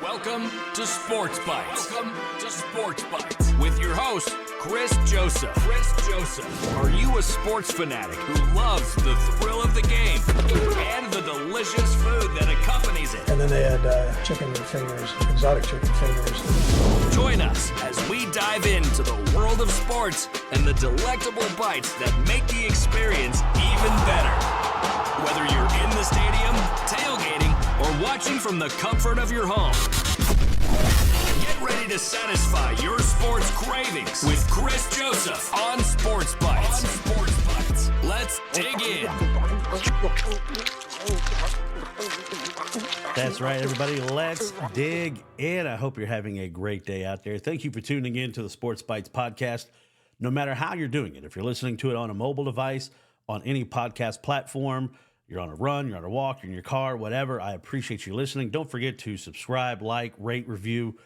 Welcome to Sports Bites. With your host, Chris Joseph. Are you a sports fanatic who loves the thrill of the game and the delicious food that accompanies it? And then they had chicken fingers, exotic chicken fingers. Join us as we dive into the world of sports and the delectable bites that make the experience even better. Whether you're in the stadium, tailgating, or watching from the comfort of your home. Get ready to satisfy your sports cravings with Chris Joseph on Sports Bites. Let's dig in. That's right, everybody. Let's dig in. I hope you're having a great day out there. Thank you for tuning in to the Sports Bites podcast. No matter how you're doing it, if you're listening to it on a mobile device, on any podcast platform, you're on a run, you're on a walk, you're in your car, whatever, I appreciate you listening. Don't forget to subscribe, like, rate, review.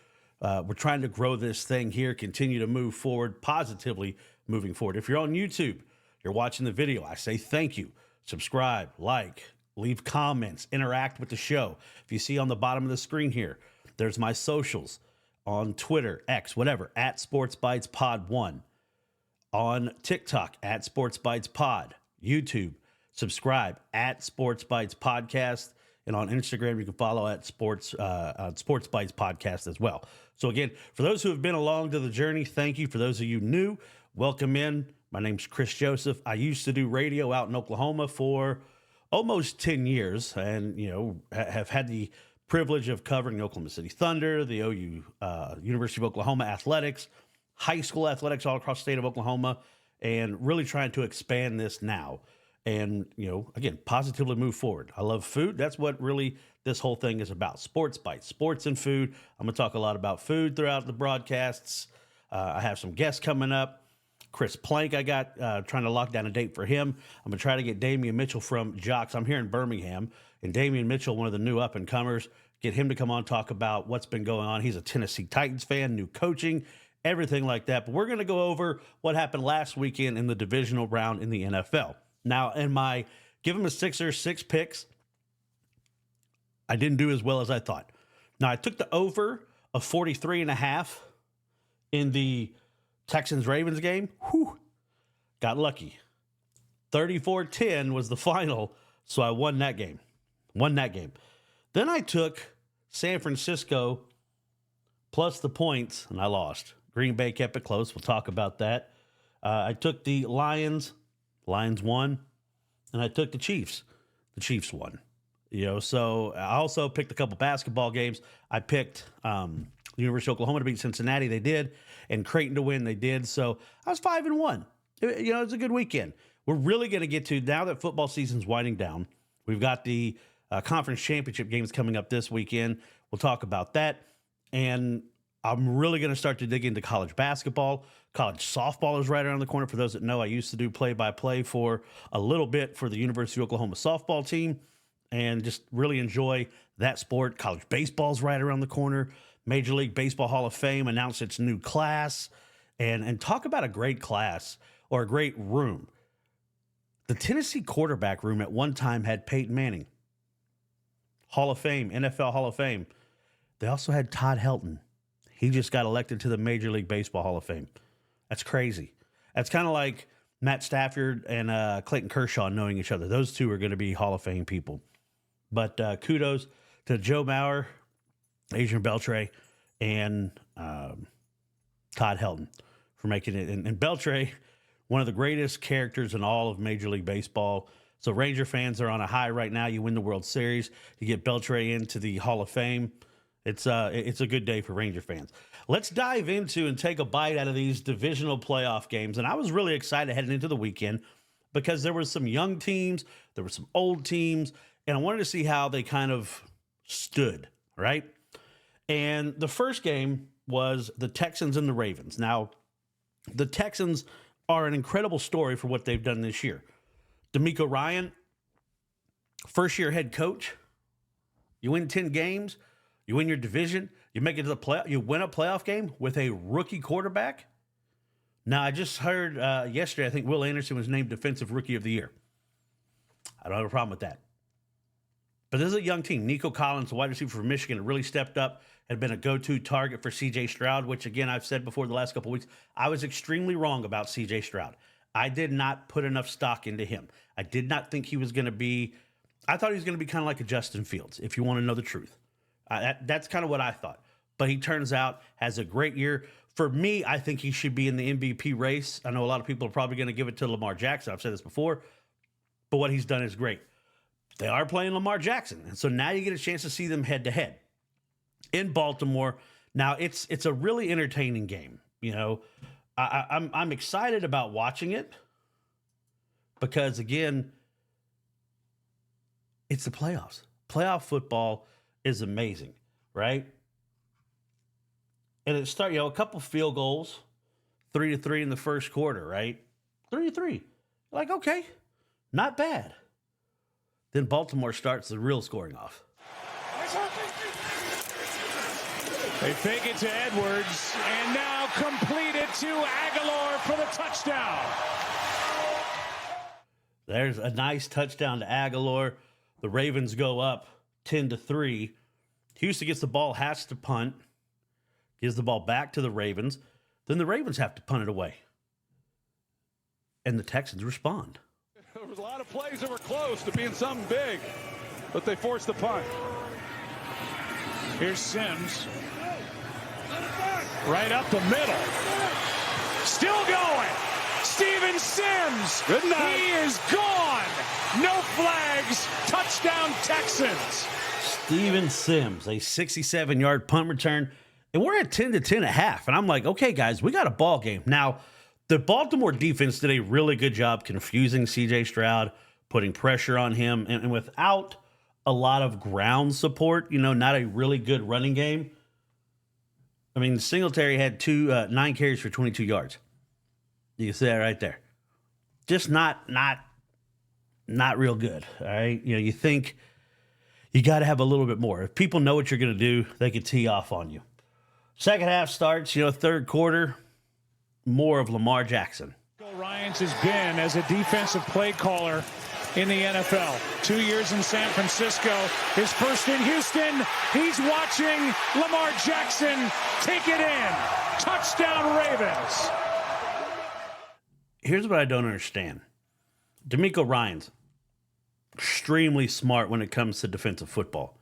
We're trying to grow this thing here, continue to move forward, positively moving forward. If you're on YouTube, you're watching the video, I say thank you. Subscribe, like, leave comments, interact with the show. If you see on the bottom of the screen here, there's my socials on Twitter, X, whatever, at SportsBytesPod1. On TikTok, at SportsBytesPod. YouTube, subscribe at SportsBytesPodcast. And on Instagram, you can follow at SportsBytesPodcast as well. So again, for those who have been along to the journey, thank you. For those of you new, welcome in. My name's Chris Joseph. I used to do radio out in Oklahoma for almost 10 years and, have had the privilege of covering the Oklahoma City Thunder, the OU, University of Oklahoma athletics, high school athletics all across the state of Oklahoma, and really trying to expand this now. And, again, positively move forward. I love food. That's what really this whole thing is about. Sports Bites, sports and food. I'm going to talk a lot about food throughout the broadcasts. I have some guests coming up. Chris Plank, I got trying to lock down a date for him. I'm going to try to get Damian Mitchell from Jocks. I'm here in Birmingham. And Damian Mitchell, one of the new up-and-comers, get him to come on, talk about what's been going on. He's a Tennessee Titans fan, new coaching, everything like that. But we're going to go over what happened last weekend in the divisional round in the NFL. Now, in my give him a sixer, 6 picks, I didn't do as well as I thought. Now, I took the over of 43.5 in the Texans-Ravens game. Got lucky. 34-10 was the final, so I won that game. Then I took San Francisco plus the points, and I lost. Green Bay kept it close. We'll talk about that. I took the Lions won, and I took the Chiefs. The Chiefs won. So I also picked a couple basketball games. I picked the University of Oklahoma to beat Cincinnati. They did. And Creighton to win. They did. So I was 5-1. It's a good weekend. We're really going to get to, now that football season's winding down, we've got the conference championship games coming up this weekend. We'll talk about that. And I'm really going to start to dig into college basketball. College softball is right around the corner. For those that know, I used to do play-by-play for a little bit for the University of Oklahoma softball team and just really enjoy that sport. College baseball is right around the corner. Major League Baseball Hall of Fame announced its new class. And talk about a great class or a great room. The Tennessee quarterback room at one time had Peyton Manning. Hall of Fame, NFL Hall of Fame. They also had Todd Helton. He just got elected to the Major League Baseball Hall of Fame. That's crazy. That's kind of like Matt Stafford and Clayton Kershaw knowing each other. Those two are going to be Hall of Fame people. But kudos to Joe Mauer, Adrian Beltre, and Todd Helton for making it. And Beltre, one of the greatest characters in all of Major League Baseball. So Ranger fans are on a high right now. You win the World Series. You get Beltre into the Hall of Fame. It's a good day for Ranger fans. Let's dive into and take a bite out of these divisional playoff games. And I was really excited heading into the weekend because there were some young teams, there were some old teams, and I wanted to see how they kind of stood, right? And the first game was the Texans and the Ravens. Now, the Texans are an incredible story for what they've done this year. DeMeco Ryan, first-year head coach. You win 10 games. You win your division. You make it to the playoff. You win a playoff game with a rookie quarterback. Now, I just heard yesterday, I think Will Anderson was named Defensive Rookie of the Year. I don't have a problem with that. But this is a young team. Nico Collins, the wide receiver from Michigan, really stepped up. had been a go-to target for C.J. Stroud, which, again, I've said before the last couple of weeks, I was extremely wrong about C.J. Stroud. I did not put enough stock into him. I did not think he was going to be – I thought he was going to be kind of like a Justin Fields, if you want to know the truth. That's kind of what I thought. But he turns out has a great year. For me, I think he should be in the MVP race. I know a lot of people are probably going to give it to Lamar Jackson. I've said this before. But what he's done is great. They are playing Lamar Jackson. And so now you get a chance to see them head-to-head in Baltimore. Now, it's a really entertaining game. You know, I'm excited about watching it because, again, it's the playoffs. Playoff football is amazing, right? And it started, a couple field goals, 3-3 in the first quarter, right? 3-3. Like, okay, not bad. Then Baltimore starts the real scoring off. They fake it to Edwards, and now complete it to Aguilar for the touchdown. There's a nice touchdown to Aguilar. The Ravens go up 10-3. Houston gets the ball, has to punt, gives the ball back to the Ravens. Then the Ravens have to punt it away. And the Texans respond. There was a lot of plays that were close to being something big, but they forced the punt. Here's Sims. Right up the middle. Still going. Steven Sims. Good night. He is gone. No flags. Touchdown Texans. Steven Sims, a 67-yard punt return. And we're at 10-10 a half. And I'm like, okay, guys, we got a ball game. Now, the Baltimore defense did a really good job confusing C.J. Stroud, putting pressure on him. And without a lot of ground support, not a really good running game. I mean, Singletary had 9 carries for 22 yards. You can see that right there. Just not real good, all right? You think you got to have a little bit more. If people know what you're going to do, they can tee off on you. Second half starts, third quarter, more of Lamar Jackson. Ryans has been as a defensive play caller in the NFL. 2 years in San Francisco, his first in Houston. He's watching Lamar Jackson take it in. Touchdown Ravens. Here's what I don't understand. D'Amico Ryans, extremely smart when it comes to defensive football.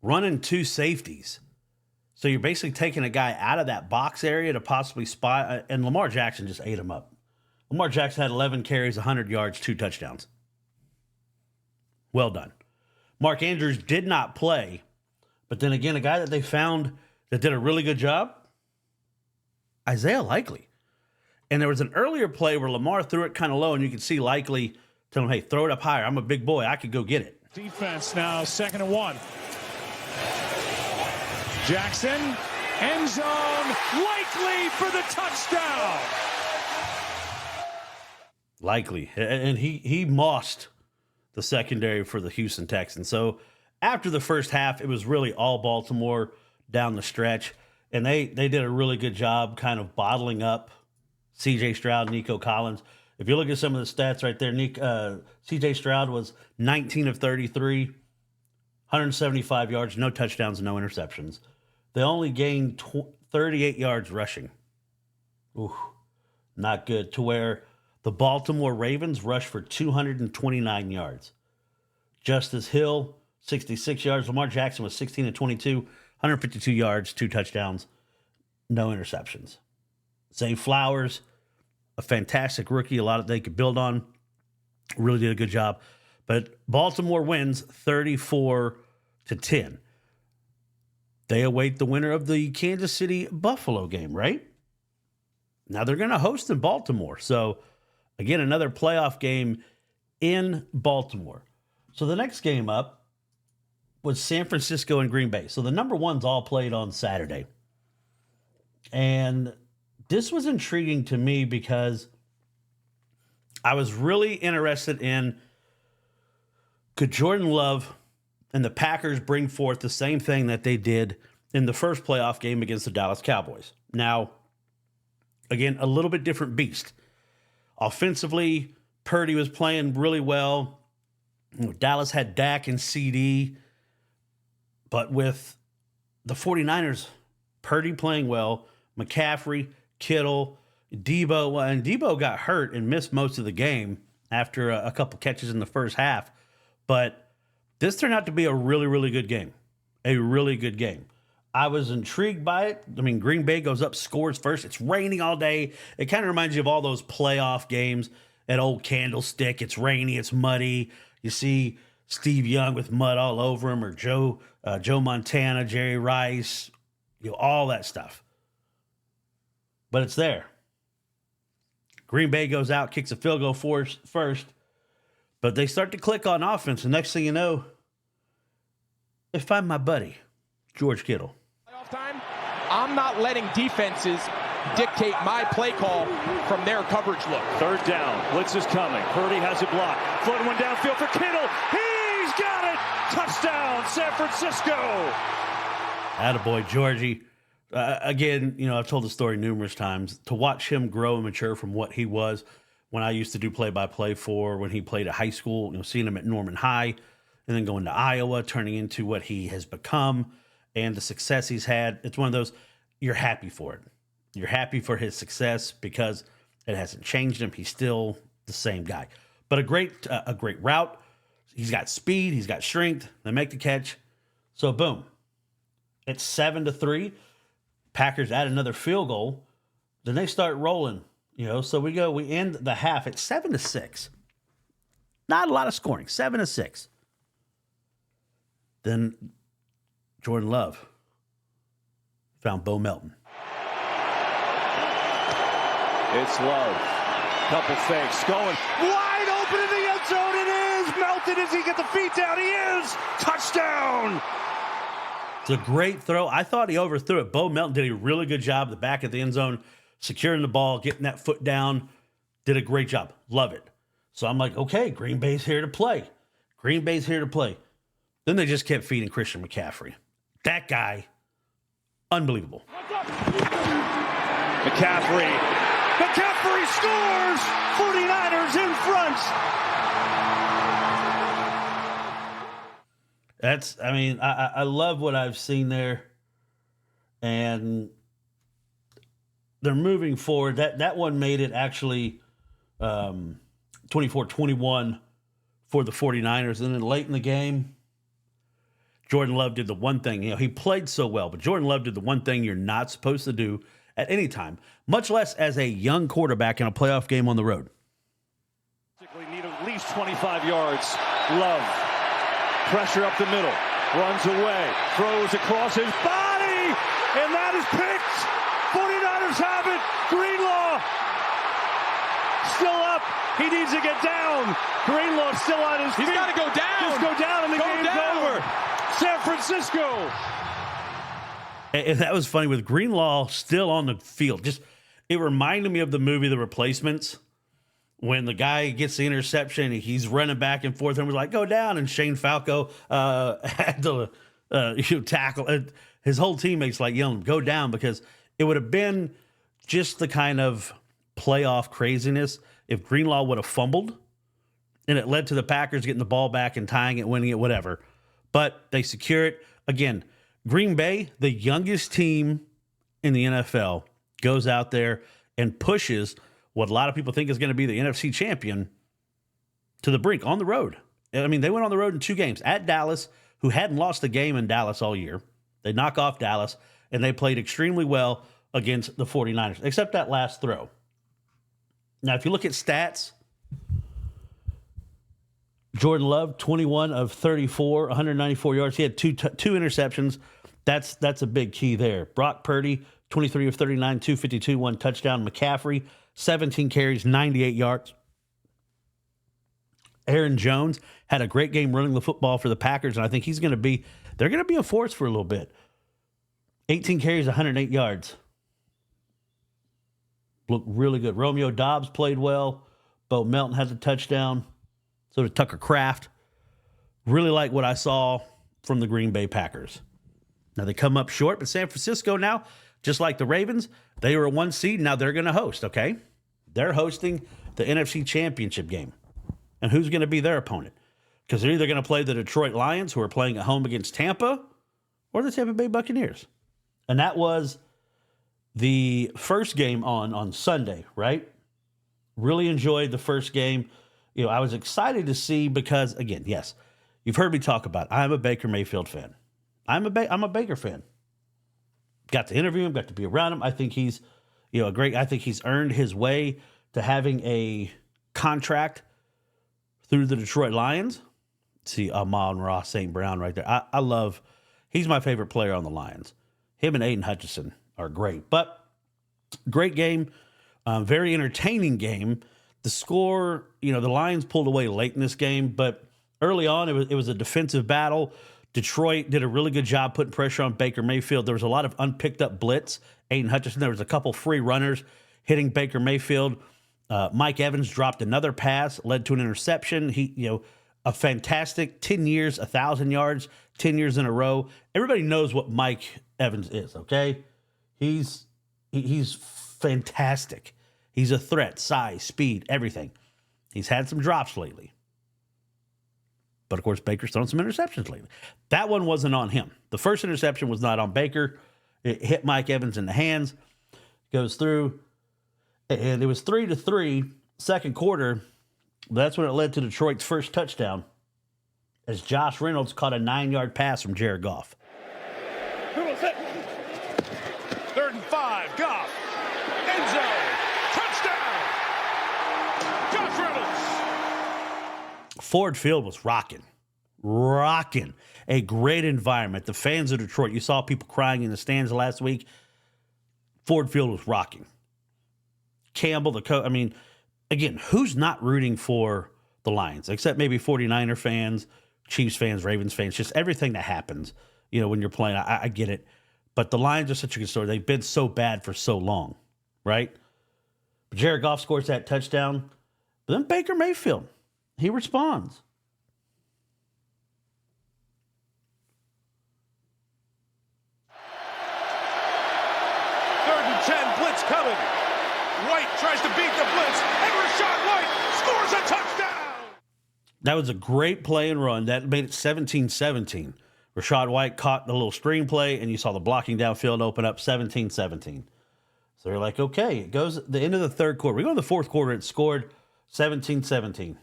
Running 2 safeties. So you're basically taking a guy out of that box area to possibly spy, and Lamar Jackson just ate him up. Lamar Jackson had 11 carries, 100 yards, 2 touchdowns. Well done. Mark Andrews did not play, but then again, a guy that they found that did a really good job, Isaiah Likely. And there was an earlier play where Lamar threw it kind of low, and you could see Likely tell him, hey, throw it up higher. I'm a big boy. I could go get it. Defense now, 2nd and 1. Jackson, end zone, Likely for the touchdown. Likely. And he mossed the secondary for the Houston Texans. So after the first half, it was really all Baltimore down the stretch. And they did a really good job kind of bottling up C.J. Stroud, Nico Collins. If you look at some of the stats right there, C.J. Stroud was 19 of 33, 175 yards, no touchdowns, no interceptions. They only gained 38 yards rushing. Ooh, not good. To where the Baltimore Ravens rushed for 229 yards. Justice Hill, 66 yards. Lamar Jackson was 16 of 22, 152 yards, 2 touchdowns, no interceptions. Zay Flowers, a fantastic rookie, a lot that they could build on. Really did a good job. But Baltimore wins 34-10. They await the winner of the Kansas City-Buffalo game, right? Now they're going to host in Baltimore. So, again, another playoff game in Baltimore. So the next game up was San Francisco and Green Bay. So the number ones all played on Saturday. And this was intriguing to me because I was really interested in, could Jordan Love and the Packers bring forth the same thing that they did in the first playoff game against the Dallas Cowboys? Now, again, a little bit different beast. Offensively, Purdy was playing really well. Dallas had Dak and CD, but with the 49ers, Purdy playing well, McCaffrey, Kittle, Debo, and Debo got hurt and missed most of the game after a couple catches in the first half. But this turned out to be a really, really good game. A really good game. I was intrigued by it. I mean, Green Bay goes up, scores first. It's raining all day. It kind of reminds you of all those playoff games at Old Candlestick. It's rainy, it's muddy. You see Steve Young with mud all over him, or Joe Montana, Jerry Rice, all that stuff. But it's there. Green Bay goes out, kicks a field goal first, but they start to click on offense. The next thing you know, they find my buddy, George Kittle. Playoff time, I'm not letting defenses dictate my play call from their coverage look. Third down. Blitz is coming. Purdy has it blocked. Floating one downfield for Kittle. He's got it. Touchdown, San Francisco. Attaboy, Georgie. Again, I've told the story numerous times. To watch him grow and mature from what he was when I used to do play-by-play for, when he played at high school, seeing him at Norman High, and then going to Iowa, turning into what he has become and the success he's had. It's one of those, you're happy for it. You're happy for his success because it hasn't changed him. He's still the same guy. But a great route. He's got speed. He's got strength. They make the catch. So, boom. It's 7-3. Packers add another field goal. Then they start rolling. So we end the half at 7-6. Not a lot of scoring. 7-6. Then Jordan Love found Bo Melton. It's Love. Couple fakes. Going wide open in the end zone. It is. Melton, does he get the feet down? He is. Touchdown. It's a great throw. I thought he overthrew it. Bo Melton did a really good job at the back of the end zone, securing the ball, getting that foot down. Did a great job. Love it. So I'm like, okay, Green Bay's here to play. Green Bay's here to play. Then they just kept feeding Christian McCaffrey. That guy, unbelievable. McCaffrey scores! 49ers in front! I love what I've seen there. And they're moving forward. That one made it actually 24-21 for the 49ers. And then late in the game, Jordan Love did the one thing. He played so well, but Jordan Love did the one thing you're not supposed to do at any time, much less as a young quarterback in a playoff game on the road. Need at least 25 yards. Love. Pressure up the middle. Runs away. Throws across his body. And that is picked. 49ers have it. Greenlaw. Still up. He needs to get down. Greenlaw still on his feet. He's got to go down. Just go down and the game's over. San Francisco. And that was funny with Greenlaw still on the field. It reminded me of the movie The Replacements, when the guy gets the interception, he's running back and forth and was like, go down. And Shane Falco had to tackle. His whole teammates like yelling, go down, because it would have been just the kind of playoff craziness if Greenlaw would have fumbled and it led to the Packers getting the ball back and tying it, winning it, whatever. But they secure it. Again, Green Bay, the youngest team in the NFL, goes out there and pushes what a lot of people think is going to be the NFC champion to the brink on the road. I mean, they went on the road in 2 games at Dallas, who hadn't lost a game in Dallas all year. They knock off Dallas, and they played extremely well against the 49ers, except that last throw. Now, if you look at stats, Jordan Love, 21 of 34, 194 yards. He had two interceptions. That's a big key there. Brock Purdy, 23 of 39, 252, 1 touchdown. McCaffrey, 17 carries, 98 yards. Aaron Jones had a great game running the football for the Packers, and I think they're going to be a force for a little bit. 18 carries, 108 yards. Looked really good. Romeo Doubs played well. Bo Melton has a touchdown. So did Tucker Kraft. Really like what I saw from the Green Bay Packers. Now they come up short, but San Francisco now, just like the Ravens, they were a 1 seed. Now they're going to host, okay? They're hosting the NFC Championship game. And who's going to be their opponent? Because they're either going to play the Detroit Lions, who are playing at home against Tampa, or the Tampa Bay Buccaneers. And that was the first game on Sunday, right? Really enjoyed the first game. I was excited to see because, again, yes, you've heard me talk about it. I'm a Baker Mayfield fan. I'm a Baker fan. Got to interview him, got to be around him. I think he's, I think he's earned his way to having a contract through the Detroit Lions. See Amon-Ra St. Brown right there. He's my favorite player on the Lions. Him and Aiden Hutchinson are great. But great game, very entertaining game. The score, the Lions pulled away late in this game, but early on it was a defensive battle. Detroit did a really good job putting pressure on Baker Mayfield. There was a lot of unpicked up blitz. Aiden Hutchinson, there was a couple free runners hitting Baker Mayfield. Mike Evans dropped another pass, led to an interception. He, a fantastic 10 years, 1,000 yards, 10 years in a row. Everybody knows what Mike Evans is, okay? He's fantastic. He's a threat, size, speed, everything. He's had some drops lately. But, of course, Baker's thrown some interceptions lately. That one wasn't on him. The first interception was not on Baker. It hit Mike Evans in the hands, goes through, and it was 3-3, second quarter. That's when it led to Detroit's first touchdown as Josh Reynolds caught a 9-yard pass from Jared Goff. 3rd and 5, Goff, end zone, touchdown, Josh Reynolds. Ford Field was rocking. A great environment. The fans of Detroit, you saw people crying in the stands last week. Ford Field was rocking. Campbell, the coach, again, who's not rooting for the Lions, except maybe 49er fans, Chiefs fans, Ravens fans, just everything that happens, when you're playing. I get it. But the Lions are such a good story. They've been so bad for so long, right? But Jared Goff scores that touchdown. But then Baker Mayfield, he responds. 3rd and 10, blitz coming. White tries to beat the blitz, and Rachaad White scores a touchdown. That was a great play and run. That made it 17-17. Rachaad White caught the little screen play, and you saw the blocking downfield open up 17-17. So they're like, okay, it goes the end of the third quarter. We go to the fourth quarter, it scored 17-17.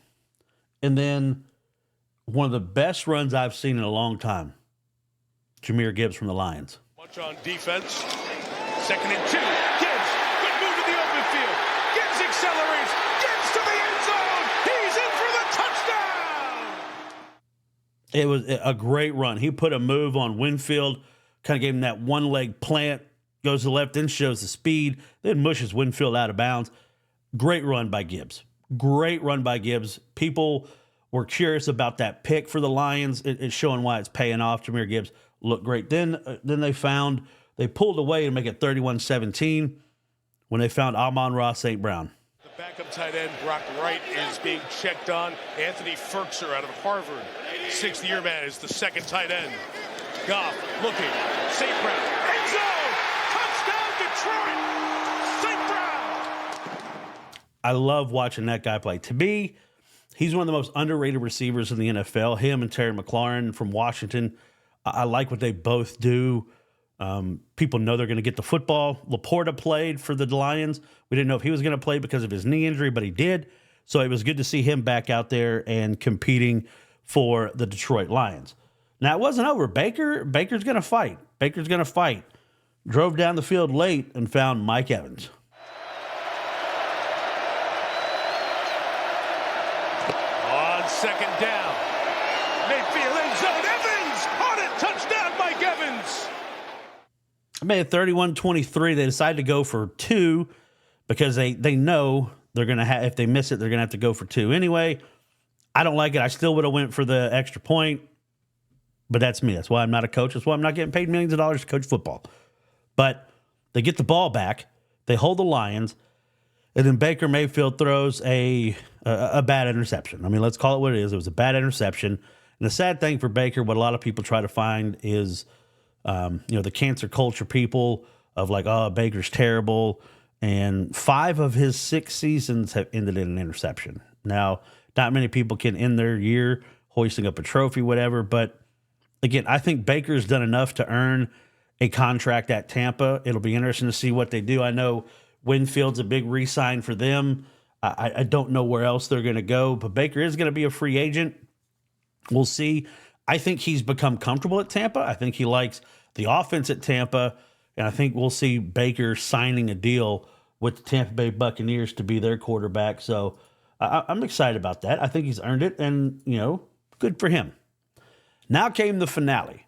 And then one of the best runs I've seen in a long time, Jahmyr Gibbs from the Lions. Much on defense. 2nd and 2. Gibbs, good move in the open field. Gibbs accelerates. Gibbs to the end zone. He's in for the touchdown. It was a great run. He put a move on Winfield, kind of gave him that one-leg plant, goes to the left, then shows the speed, then mushes Winfield out of bounds. Great run by Gibbs. People were curious about that pick for the Lions. It's showing why it's paying off. Jahmyr Gibbs looked great. Then they pulled away to make it 31-17 when they found Amon-Ra St. Brown. The backup tight end, Brock Wright, is being checked on. Anthony Ferkser out of Harvard, 6th-year man, is the second tight end. Goff looking. St. Brown. End zone! Touchdown, Detroit! St. Brown! I love watching that guy play. To me, he's one of the most underrated receivers in the NFL. Him and Terry McLaurin from Washington. I like what they both do. People know they're going to get the football. Laporta played for the Lions. We didn't know if he was going to play because of his knee injury, but he did. So it was good to see him back out there and competing for the Detroit Lions. Now, it wasn't over. Baker's going to fight. Drove down the field late and found Mike Evans. On 2nd down. Mayfield end zone. Evans on it. Touchdown, Mike Evans. I made it 31-23. They decided to go for 2 because they know they're going to have, if they miss it, they're going to have to go for 2 anyway. I don't like it. I still would have went for the extra point, but that's me. That's why I'm not a coach. That's why I'm not getting paid millions of dollars to coach football. But they get the ball back. They hold the Lions, and then Baker Mayfield throws a bad interception. Let's call it what it is. It was a bad interception. And the sad thing for Baker, what a lot of people try to find is, the cancer culture people of like, oh, Baker's terrible. And 5 of his 6 seasons have ended in an interception. Now, not many people can end their year hoisting up a trophy, whatever, but again, I think Baker's done enough to earn a contract at Tampa. It'll be interesting to see what they do. I know Winfield's a big re-sign for them. I don't know where else they're going to go, but Baker is going to be a free agent. We'll see. I think he's become comfortable at Tampa. I think he likes the offense at Tampa, and I think we'll see Baker signing a deal with the Tampa Bay Buccaneers to be their quarterback. So I'm excited about that. I think he's earned it, and, good for him. Now came the finale,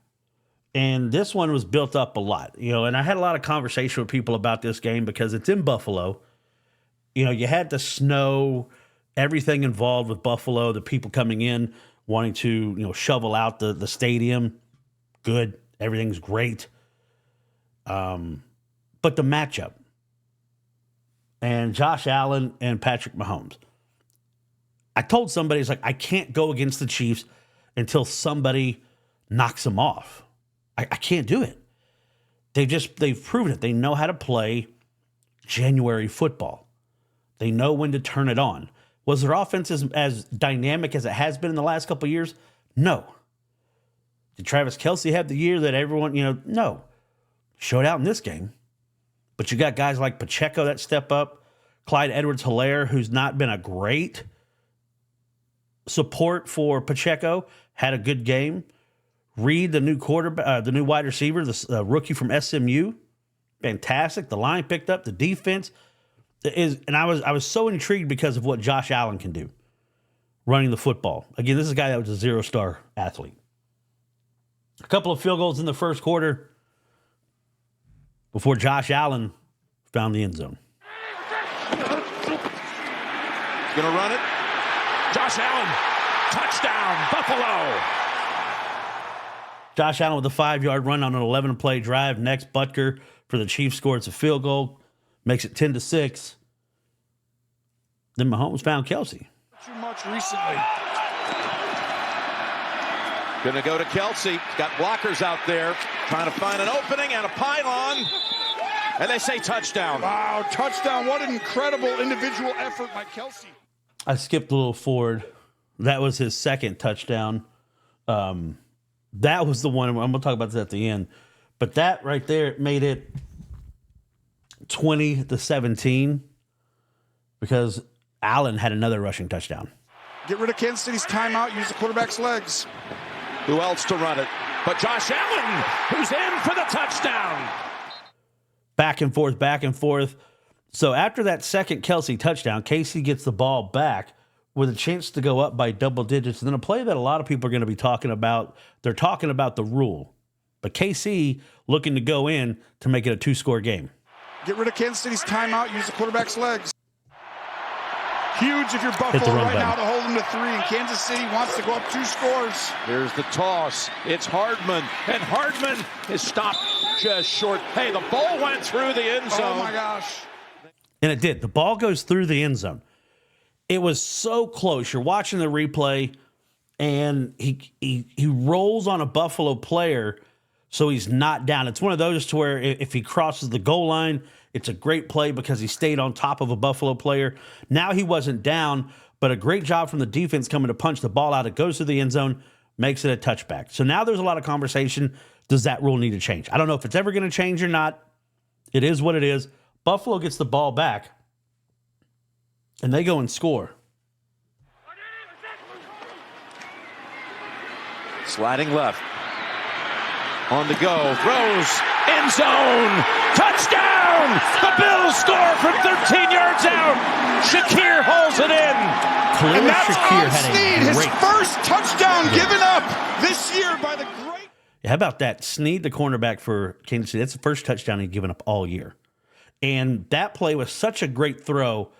and this one was built up a lot, and I had a lot of conversation with people about this game because it's in Buffalo. You had the snow, everything involved with Buffalo, the people coming in wanting to, shovel out the stadium. Good. Everything's great. But the matchup and Josh Allen and Patrick Mahomes. I told somebody, it's like, I can't go against the Chiefs until somebody knocks them off. I can't do it. They've proven it. They know how to play January football. They know when to turn it on. Was their offense as dynamic as it has been in the last couple of years? No. Did Travis Kelce have the year that everyone, no. Showed out in this game. But you got guys like Pacheco that step up. Clyde Edwards-Helaire, who's not been a great support for Pacheco, had a good game. Reed, the new quarterback, the new wide receiver, the rookie from SMU, fantastic. The line picked up. The defense and I was so intrigued because of what Josh Allen can do running the football. Again, this is a guy that was a zero-star athlete. A couple of field goals in the first quarter before Josh Allen found the end zone. He's going to run it. Josh Allen, touchdown, Buffalo. Josh Allen with a 5-yard run on an 11-play drive. Next, Butker for the Chiefs scores a field goal. Makes it 10-6. Then Mahomes found Kelce. Too much recently. Going to go to Kelce. Got blockers out there. Trying to find an opening and a pylon. And they say touchdown. Wow, touchdown. What an incredible individual effort by Kelce. I skipped a little forward. That was his second touchdown. That was the one. I'm going to talk about this at the end. But that right there made it 20-17 because Allen had another rushing touchdown. Get rid of Kansas City's timeout. Use the quarterback's legs. Who else to run it? But Josh Allen, who's in for the touchdown. Back and forth. So after that second Kelce touchdown, Casey gets the ball back with a chance to go up by double digits. And then a play that a lot of people are going to be talking about. They're talking about the rule. But KC looking to go in to make it a 2-score game. Get rid of Kansas City's timeout. Use the quarterback's legs. Huge if you're Buffalo right now to hold them to 3. And Kansas City wants to go up 2 scores. Here's the toss. It's Hardman. And Hardman is stopped just short. Hey, the ball went through the end zone. Oh, my gosh. And it did. The ball goes through the end zone. It was so close. You're watching the replay, and he rolls on a Buffalo player, so he's not down. It's one of those to where if he crosses the goal line, it's a great play because he stayed on top of a Buffalo player. Now he wasn't down, but a great job from the defense coming to punch the ball out. It goes to the end zone, makes it a touchback. So now there's a lot of conversation. Does that rule need to change? I don't know if it's ever going to change or not. It is what it is. Buffalo gets the ball back, and they go and score. Sliding left. On the go. Throws. End zone. Touchdown! The Bills score from 13 yards out. Shakir holds it in. And that's on Snead, his first touchdown given up this year by the great. Yeah, how about that? Snead, the cornerback for Kansas City, that's the first touchdown he'd given up all year. And that play was such a great throw.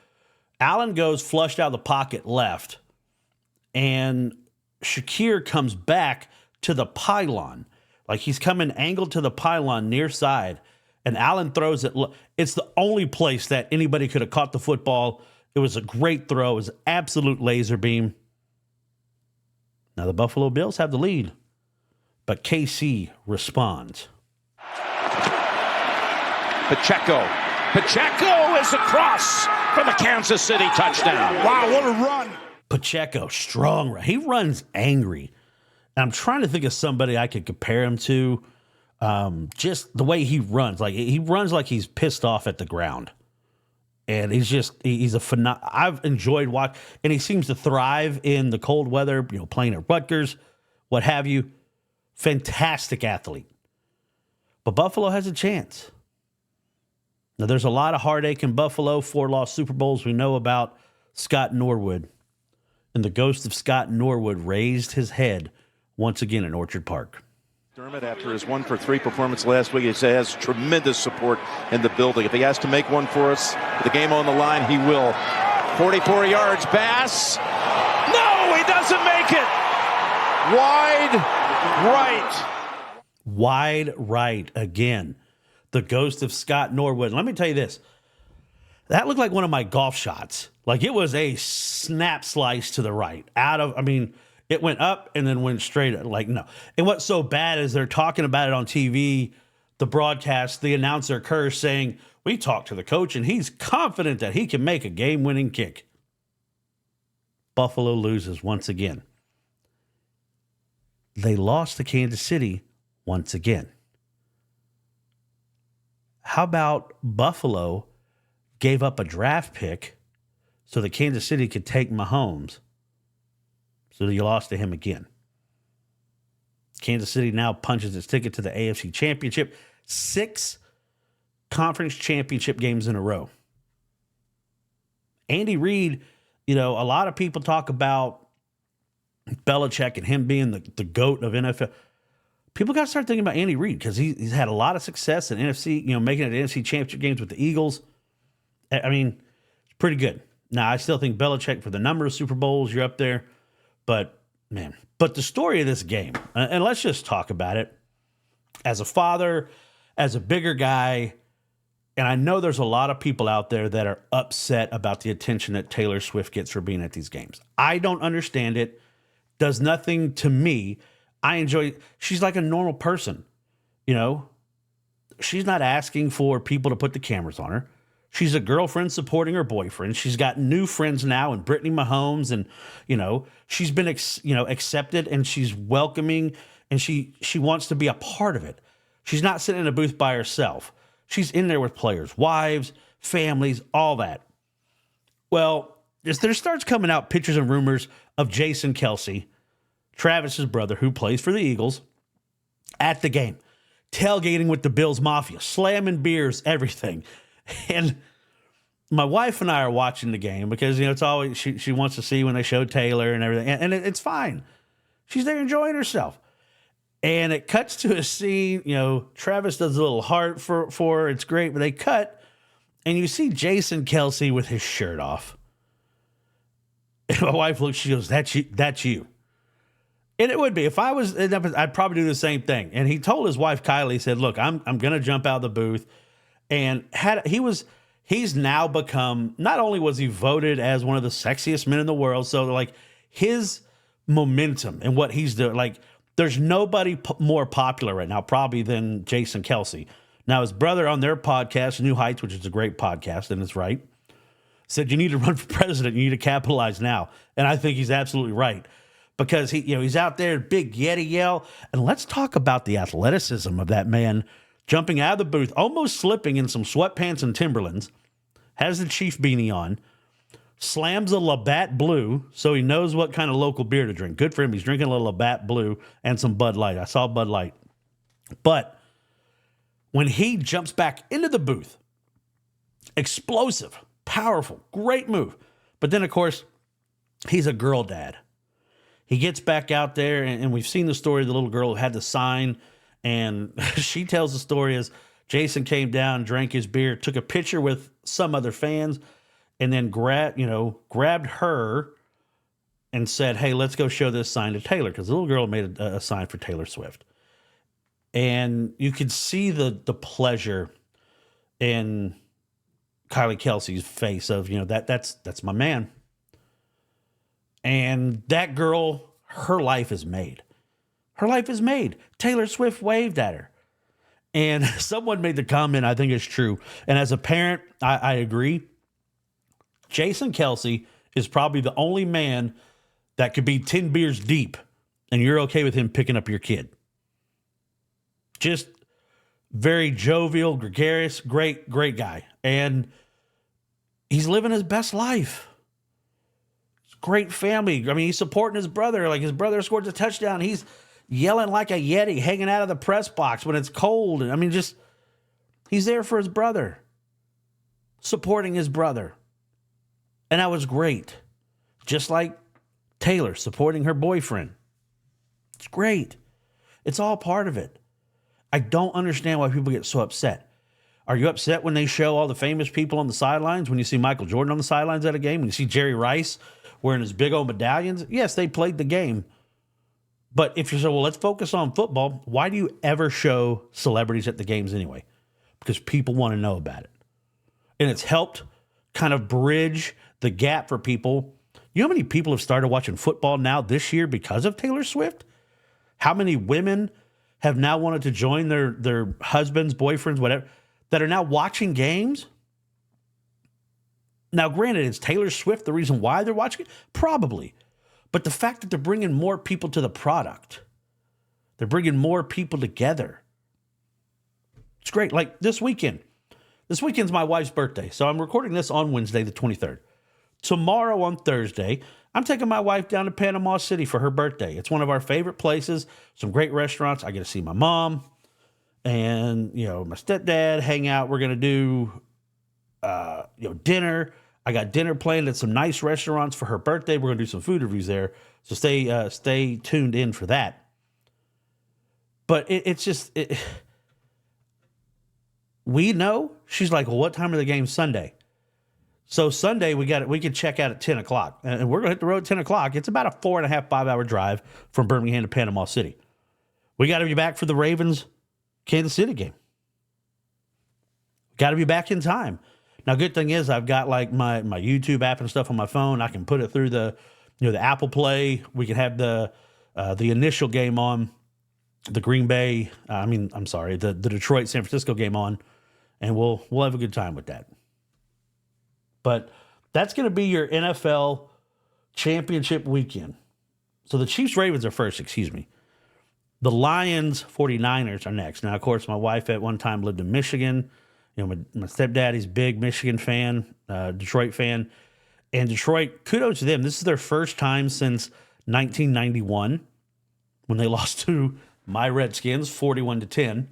Allen goes flushed out of the pocket left, and Shakir comes back to the pylon. Like he's coming angled to the pylon near side, and Allen throws it. It's the only place that anybody could have caught the football. It was a great throw. It was an absolute laser beam. Now the Buffalo Bills have the lead, but KC responds. Pacheco is across for the Kansas City touchdown. Wow, what a run. Pacheco, strong run. He runs angry. And I'm trying to think of somebody I could compare him to. Just the way he runs. Like, he runs like he's pissed off at the ground. And he's a I've enjoyed watching, and he seems to thrive in the cold weather, playing at Rutgers, what have you. Fantastic athlete. But Buffalo has a chance. Now, there's a lot of heartache in Buffalo, 4 lost Super Bowls. We know about Scott Norwood. And the ghost of Scott Norwood raised his head once again in Orchard Park. Dermott, after his 1-for-3 performance last week, he has tremendous support in the building. If he has to make one for us, with the game on the line, he will. 44 yards, Bass. No, he doesn't make it. Wide right. Wide right again. The ghost of Scott Norwood. Let me tell you this. That looked like one of my golf shots. Like, it was a snap slice to the right. It went up and then went straight. Like, no. And what's so bad is they're talking about it on TV, the broadcast, the announcer Kerr saying, we talked to the coach and he's confident that he can make a game-winning kick. Buffalo loses once again. They lost to Kansas City once again. How about Buffalo gave up a draft pick so that Kansas City could take Mahomes? So you lost to him again. Kansas City now punches its ticket to the AFC Championship. 6 conference championship games in a row. Andy Reid, a lot of people talk about Belichick and him being the GOAT of NFL. People got to start thinking about Andy Reid because he's had a lot of success in NFC, making it to NFC Championship games with the Eagles. It's pretty good. Now, I still think Belichick, for the number of Super Bowls, you're up there. But the story of this game, and let's just talk about it. As a father, as a bigger guy, and I know there's a lot of people out there that are upset about the attention that Taylor Swift gets for being at these games. I don't understand it. Does nothing to me. I enjoy it. She's like a normal person, She's not asking for people to put the cameras on her. She's a girlfriend supporting her boyfriend. She's got new friends now, and Brittany Mahomes, and she's been accepted, and she's welcoming, and she wants to be a part of it. She's not sitting in a booth by herself. She's in there with players, wives, families, all that. Well, there starts coming out pictures and rumors of Jason Kelce, Travis's brother, who plays for the Eagles, at the game, tailgating with the Bills Mafia, slamming beers, everything. And my wife and I are watching the game because, it's always, she wants to see when they show Taylor and everything. And it's fine. She's there enjoying herself. And it cuts to a scene, Travis does a little heart for her. It's great. But they cut, and you see Jason Kelce with his shirt off. And my wife looks, she goes, that's you. And it would be. If I was, I'd probably do the same thing. And he told his wife, Kylie, he said, look, I'm going to jump out of the booth. And he's now become, not only was he voted as one of the sexiest men in the world, so like his momentum and what he's doing, like there's nobody more popular right now probably than Jason Kelce. Now his brother on their podcast, New Heights, which is a great podcast, and it's right, said you need to run for president, you need to capitalize now. And I think he's absolutely right. Because he's out there, big Yeti yell. And let's talk about the athleticism of that man jumping out of the booth, almost slipping in some sweatpants and Timberlands, has the Chief beanie on, slams a Labatt Blue, so he knows what kind of local beer to drink. Good for him. He's drinking a little Labatt Blue and some Bud Light. I saw Bud Light. But when he jumps back into the booth, explosive, powerful, great move. But then, of course, he's a girl dad. He gets back out there, and we've seen the story of the little girl who had the sign. And she tells the story as Jason came down, drank his beer, took a picture with some other fans, and then grabbed her and said, hey, let's go show this sign to Taylor, because the little girl made a sign for Taylor Swift. And you could see the pleasure in Kylie Kelce's face of, that's my man. And that girl, her life is made. Her life is made. Taylor Swift waved at her. And someone made the comment, I think it's true. And as a parent, I agree. Jason Kelce is probably the only man that could be 10 beers deep and you're okay with him picking up your kid. Just very jovial, gregarious, great guy. And he's living his best life. Great family. I mean, he's supporting his brother. Like, his brother scores a touchdown. He's yelling like a Yeti, hanging out of the press box when it's cold. And I mean, just, he's there for his brother, supporting his brother. And that was great. Just like Taylor supporting her boyfriend. It's great. It's all part of it. I don't understand why people get so upset. Are you upset when they show all the famous people on the sidelines? When you see Michael Jordan on the sidelines at a game? When you see Jerry Rice wearing his big old medallions? Yes, they played the game. But if you say, well, let's focus on football, why do you ever show celebrities at the games anyway? Because people want to know about it. And it's helped kind of bridge the gap for people. You know how many people have started watching football now this year because of Taylor Swift? How many women have now wanted to join their husbands, boyfriends, whatever, that are now watching games? Now, granted, is Taylor Swift the reason why they're watching it? Probably. But the fact that they're bringing more people to the product, they're bringing more people together. It's great. Like this weekend. This weekend's my wife's birthday. So I'm recording this on Wednesday, the 23rd. Tomorrow on Thursday, I'm taking my wife down to Panama City for her birthday. It's one of our favorite places, some great restaurants. I get to see my mom and, my stepdad, hang out. We're going to do, dinner. I got dinner planned at some nice restaurants for her birthday. We're going to do some food reviews there. So stay tuned in for that. But it's just, we know. She's like, well, what time are the games Sunday? So Sunday, we could check out at 10 o'clock. And we're going to hit the road at 10 o'clock. It's about a 4.5, 5-hour drive from Birmingham to Panama City. We got to be back for the Ravens-Kansas City game. Got to be back in time. Now, good thing is I've got like my YouTube app and stuff on my phone. I can put it through the Apple Play. We can have the initial game on, the Detroit San Francisco game on, and we'll have a good time with that. But that's going to be your NFL championship weekend. So the Chiefs-Ravens are first, The Lions 49ers are next. Now, of course, my wife at one time lived in Michigan. My stepdaddy's big Michigan fan, Detroit fan. And Detroit, kudos to them. This is their first time since 1991 when they lost to my Redskins 41-10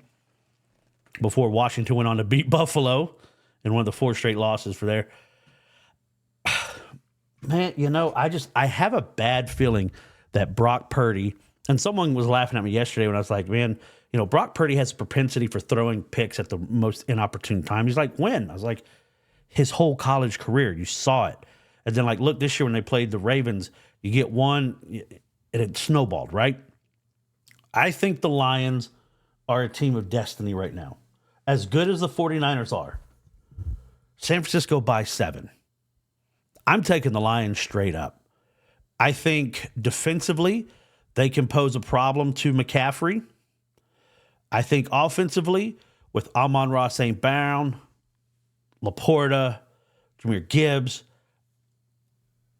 before Washington went on to beat Buffalo in one of the 4 straight losses for there. Man, I have a bad feeling that Brock Purdy, and someone was laughing at me yesterday when I was like, man, Brock Purdy has a propensity for throwing picks at the most inopportune time. He's like, when? I was like, his whole college career, you saw it. And then look, this year when they played the Ravens, you get one, and it snowballed, right? I think the Lions are a team of destiny right now. As good as the 49ers are, San Francisco by 7. I'm taking the Lions straight up. I think defensively, they can pose a problem to McCaffrey. I think offensively, with Amon-Ra St. Brown, Laporta, Jahmyr Gibbs,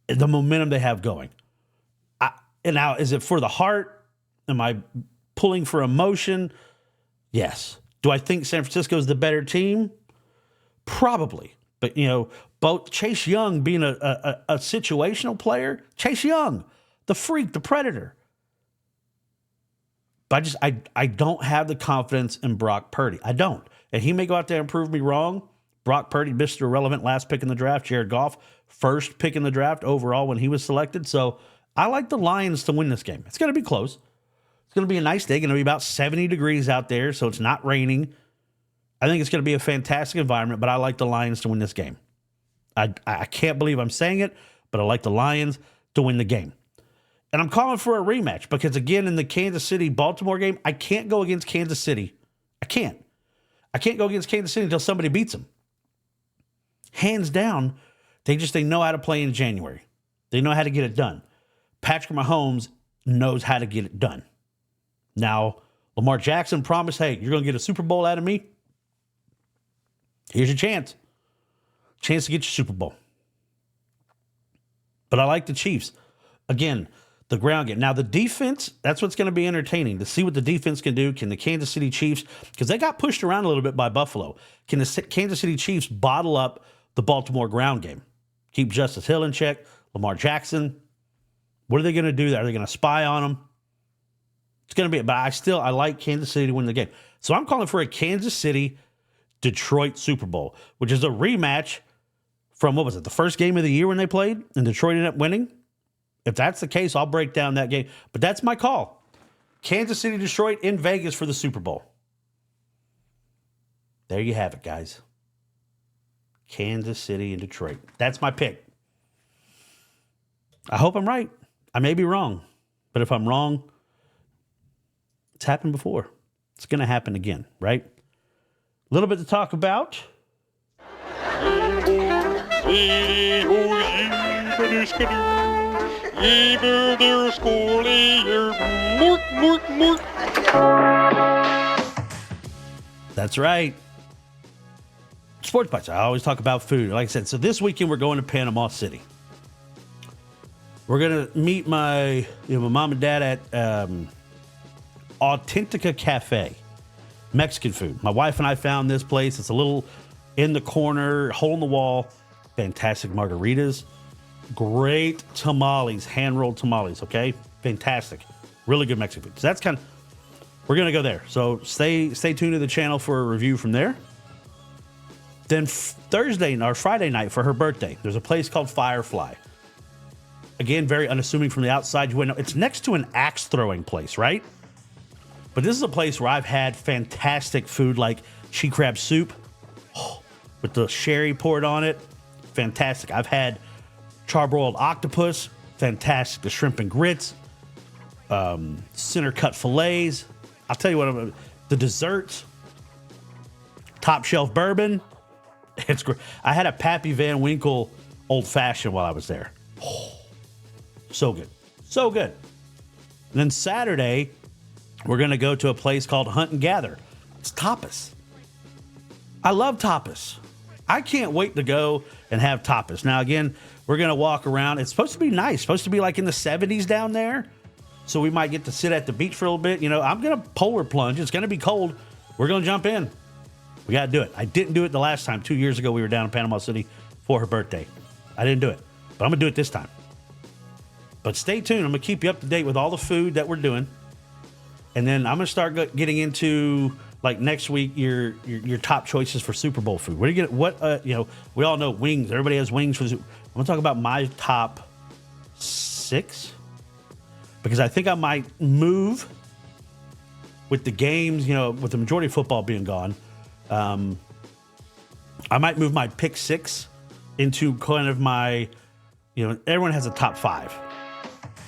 the momentum they have going. And now, is it for the heart? Am I pulling for emotion? Yes. Do I think San Francisco is the better team? Probably. But, both Chase Young being a situational player, Chase Young, the freak, the predator. But I don't have the confidence in Brock Purdy. I don't. And he may go out there and prove me wrong. Brock Purdy, Mr. Irrelevant, last pick in the draft. Jared Goff, first pick in the draft overall when he was selected. So I like the Lions to win this game. It's going to be close. It's going to be a nice day. Going to be about 70 degrees out there, so it's not raining. I think it's going to be a fantastic environment, but I like the Lions to win this game. I can't believe I'm saying it, but I like the Lions to win the game. And I'm calling for a rematch because, again, in the Kansas City-Baltimore game, I can't go against Kansas City. I can't go against Kansas City until somebody beats them. Hands down, they know how to play in January. They know how to get it done. Patrick Mahomes knows how to get it done. Now, Lamar Jackson promised, hey, you're going to get a Super Bowl out of me. Here's your chance. Chance to get your Super Bowl. But I like the Chiefs. Again, the ground game. Now, the defense, that's what's going to be entertaining, to see what the defense can do. Can the Kansas City Chiefs, because they got pushed around a little bit by Buffalo, can the Kansas City Chiefs bottle up the Baltimore ground game? Keep Justice Hill in check, Lamar Jackson. What are they going to do there? Are they going to spy on them? It's going to be, but I like Kansas City to win the game. So I'm calling for a Kansas City-Detroit Super Bowl, which is a rematch from, what was it, the first game of the year when they played and Detroit ended up winning? If that's the case, I'll break down that game. But that's my call. Kansas City, Detroit in Vegas for the Super Bowl. There you have it, guys. Kansas City and Detroit. That's my pick. I hope I'm right. I may be wrong. But if I'm wrong, it's happened before. It's going to happen again, right? A little bit to talk about. That's right. Sports Bites. I always talk about food. Like I said, so this weekend we're going to Panama City. We're going to meet my mom and dad at Authentica Cafe, Mexican food. My wife and I found this place. It's a little in the corner, hole in the wall. Fantastic margaritas. Great tamales, hand-rolled tamales, okay? Fantastic. Really good Mexican food. So that's we're going to go there. So stay tuned to the channel for a review from there. Then Thursday or Friday night for her birthday, there's a place called Firefly. Again, very unassuming from the outside. You wouldn't know. It's next to an axe throwing place, right? But this is a place where I've had fantastic food like she crab soup with the sherry poured on it. Fantastic. I've had charbroiled octopus. Fantastic. The shrimp and grits. Center cut fillets. I'll tell you what, the desserts. Top shelf bourbon. It's great. I had a Pappy Van Winkle old fashioned while I was there. So good. So good. And then Saturday, we're going to go to a place called Hunt and Gather. It's tapas. I love tapas. I can't wait to go and have tapas. Now, again, we're going to walk around. It's supposed to be nice. It's supposed to be like in the 70s down there. So we might get to sit at the beach for a little bit. I'm going to polar plunge. It's going to be cold. We're going to jump in. We got to do it. I didn't do it the last time. 2 years ago, we were down in Panama City for her birthday. I didn't do it. But I'm going to do it this time. But stay tuned. I'm going to keep you up to date with all the food that we're doing. And then I'm going to start getting into, like, next week, your top choices for Super Bowl food. What do you get? We all know wings. Everybody has wings for the Super Bowl. I'm going to talk about my top 6. Because I think I might move with the games, with the majority of football being gone. I might move my pick 6 into kind of my, everyone has a top 5.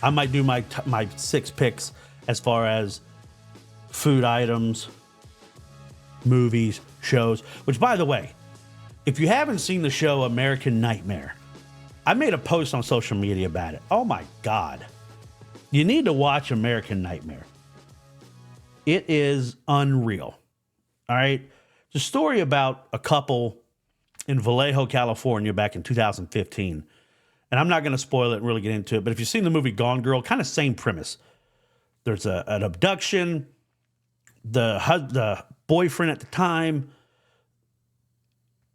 I might do my 6 picks as far as food items, movies, shows, which, by the way, if you haven't seen the show American Nightmare, I made a post on social media about it. Oh my God. You need to watch American Nightmare. It is unreal. All right. It's a story about a couple in Vallejo, California back in 2015. And I'm not going to spoil it and really get into it, but if you've seen the movie Gone Girl, kind of same premise. There's an abduction. The boyfriend at the time,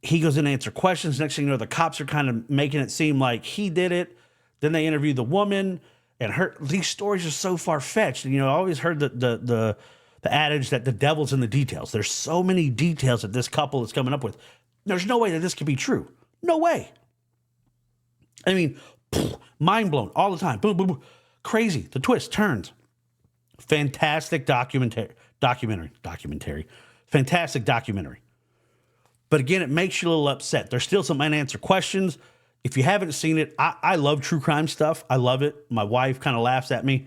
he goes in to answer questions. Next thing you know, the cops are kind of making it seem like he did it. Then they interview the woman, and these stories are so far-fetched. I always heard the adage that the devil's in the details. There's so many details that this couple is coming up with. There's no way that this could be true. No way. I mean, mind blown all the time. Boom, boom, boom. Crazy. The twists, turns. Fantastic documentary. Fantastic documentary. But again, it makes you a little upset. There's still some unanswered questions. If you haven't seen it, I love true crime stuff. I love it. My wife kind of laughs at me,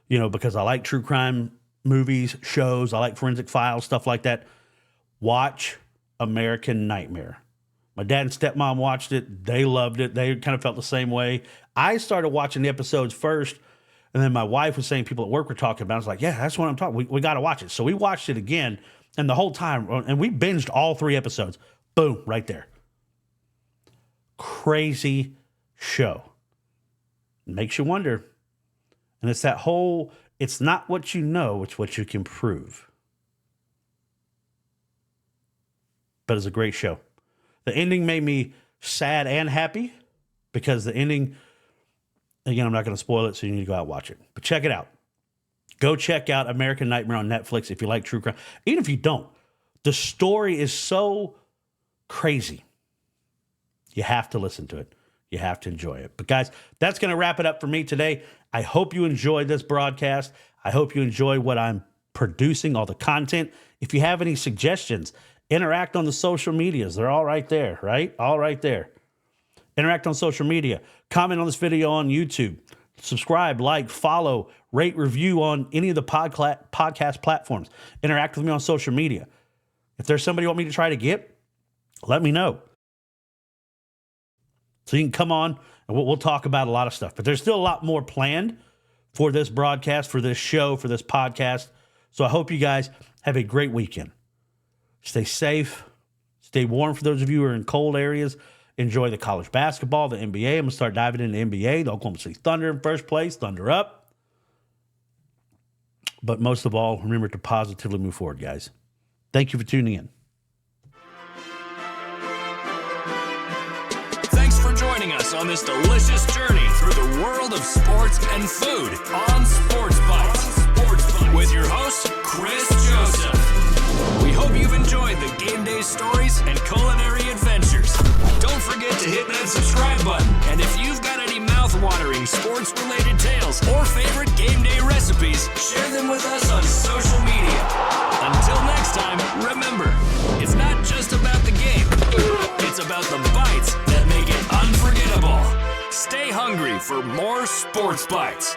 because I like true crime movies, shows. I like Forensic Files, stuff like that. Watch American Nightmare. My dad and stepmom watched it. They loved it. They kind of felt the same way. I started watching the episodes first, and then my wife was saying people at work were talking about it. I was like, yeah, that's what I'm talking. We got to watch it. So we watched it again, and the whole time, and we binged all 3 episodes. Boom, right there. Crazy show. Makes you wonder, And it's that whole, it's not what you know, it's what you can prove. But it's a great show. The ending made me sad and happy because the ending, again, I'm not going to spoil it, so you need to go out and watch it. But check it out. Go check out American Nightmare on Netflix if you like true crime. Even if you don't, the story is so crazy. You have to listen to it. You have to enjoy it. But guys, that's going to wrap it up for me today. I hope you enjoyed this broadcast. I hope you enjoy what I'm producing, all the content. If you have any suggestions, interact on the social medias. They're all right there, right? All right there. Interact on social media. Comment on this video on YouTube. Subscribe, like, follow, rate, review on any of the podcast platforms. Interact with me on social media. If there's somebody you want me to try to get, let me know. So you can come on and we'll talk about a lot of stuff. But there's still a lot more planned for this broadcast, for this show, for this podcast. So I hope you guys have a great weekend. Stay safe. Stay warm for those of you who are in cold areas. Enjoy the college basketball, the NBA. I'm going to start diving into the NBA. The Oklahoma City Thunder in first place. Thunder up. But most of all, remember to positively move forward, guys. Thank you for tuning in. Thanks for joining us on this delicious journey through the world of sports and food on Sports Bites. With your host, Chris Joseph. We hope you've enjoyed the game day stories and culinary adventures. Don't forget to hit that subscribe button. And if you've got any mouth-watering sports-related tales or favorite game day recipes, share them with us on social media. Until next time, remember, it's not just about the game. It's about the bites that make it unforgettable. Stay hungry for more Sports Bites.